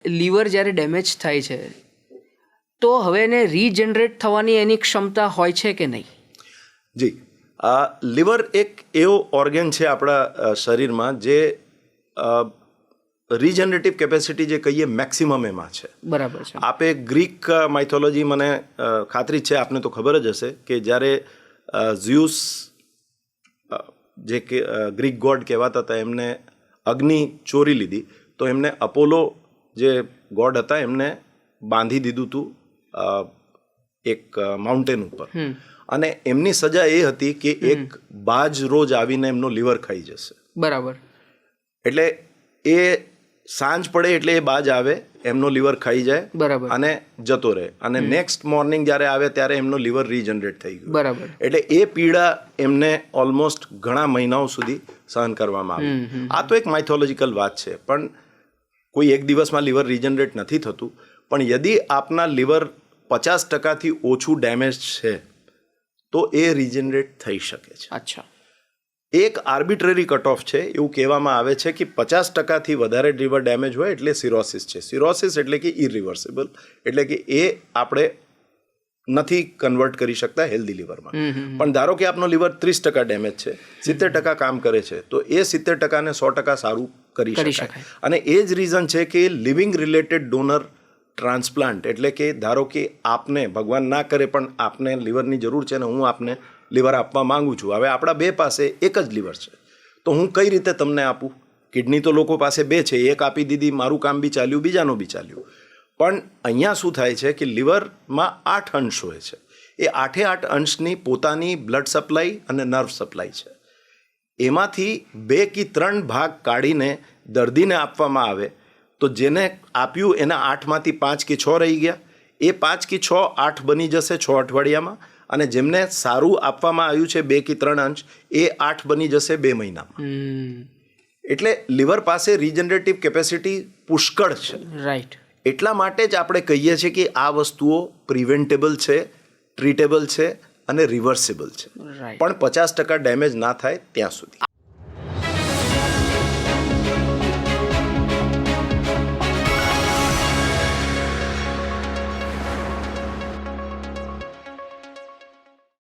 Liver જ્યારે damage થાય છે તો હવે એને રીજનરેટ થવાની એની ક્ષમતા હોય છે કે નહીં? જી, લીવર એક એવો ઓર્ગન છે આપણા શરીરમાં જે રીજનરેટિવ કેપેસિટી જે કહીએ મેક્સિમમ એમાં છે. બરાબર છે. આપે ગ્રીક માઇથોલોજી, મને ખાતરી છે આપને તો ખબર જ હશે કે જ્યારે ઝ્યુસ જે ગ્રીક ગોડ કહેવાતા હતા એમને અગ્નિ ચોરી લીધી તો એમને અપોલો જે ગોડ હતા એમને બાંધી દીધું હતું એક માઉન્ટેન ઉપર, અને એમની સજા એ હતી કે એક બાજ રોજ આવીને એમનો લીવર ખાઈ જશે. બરાબર. એટલે એ સાંજ પડે એટલે એ બાજ આવે, એમનો લીવર ખાઈ જાય, બરાબર, અને જતો રહે, અને નેક્સ્ટ મોર્નિંગ જ્યારે આવે ત્યારે એમનો લીવર રીજનરેટ થઈ ગયું. બરાબર. એટલે એ પીડા એમને ઓલમોસ્ટ ઘણા મહિનાઓ સુધી સહન કરવામાં આવી. આ તો એક માઇથોલોજીકલ વાત છે, પણ કોઈ એક દિવસમાં લીવર રીજનરેટ નથી થતું. પણ યદિ આપના લીવર 50%થી ઓછું ડેમેજ છે તો એ રીજનરેટ થઈ શકે છે. અચ્છા. એક આર્બિટ્રરી કટ ઓફ છે. એવું કહેવામાં આવે છે કે 50%થી વધારે લીવર ડેમેજ હોય એટલે સિરોસિસ છે. સિરોસિસ એટલે કે ઇરિવર્સિબલ, એટલે કે એ આપણે નથી કન્વર્ટ કરી શકતા હેલ્ધી લીવરમાં. પણ ધારો કે આપનો લીવર 30% ડેમેજ છે, 70% કામ કરે છે, તો એ 70%ને 100% સારું કરી શકાય. અને એ જ રીઝન છે કે લિવિંગ રિલેટેડ ડોનર ટ્રાન્સપ્લાન્ટ, એટલે કે ધારો કે આપને ભગવાન ના કરે પણ આપને લીવરની જરૂર છે ને હું આપને લીવર આપવા માંગુ છું. હવે આપણા બે પાસે એક જ લીવર છે, તો હું કઈ રીતે તમને આપું? કિડની તો લોકો પાસે 2 છે, એક આપી દીધી, મારું કામ બી ચાલ્યું, બીજાનું બી ચાલ્યું. પણ અહીંયા શું થાય છે કે લીવરમાં 8 અંશ હોય છે. એ 8 અંશની પોતાની બ્લડ સપ્લાય અને નર્વ સપ્લાય છે. એમાંથી 2 કે 3 ભાગ કાઢીને દર્દીને આપવામાં આવે તો જેને આપ્યું એના 8માંથી 5 કે 6 રહી ગયા. એ 5 કે 6 8 બની જશે 6 અઠવાડિયામાં, અને જેમને સારું આપવામાં આવ્યું છે 2 કે 3 અંશ, એ 8 બની જશે 2 મહિનામાં. એટલે લીવર પાસે રીજનરેટિવ કેપેસિટી પુષ્કળ છે. રાઈટ. એટલા માટે જ આપણે કહીએ છીએ કે આ વસ્તુઓ પ્રિવેન્ટેબલ છે, ટ્રીટેબલ છે અને રિવર્સિબલ છે, પણ 50% ડેમેજ ના થાય ત્યાં સુધી.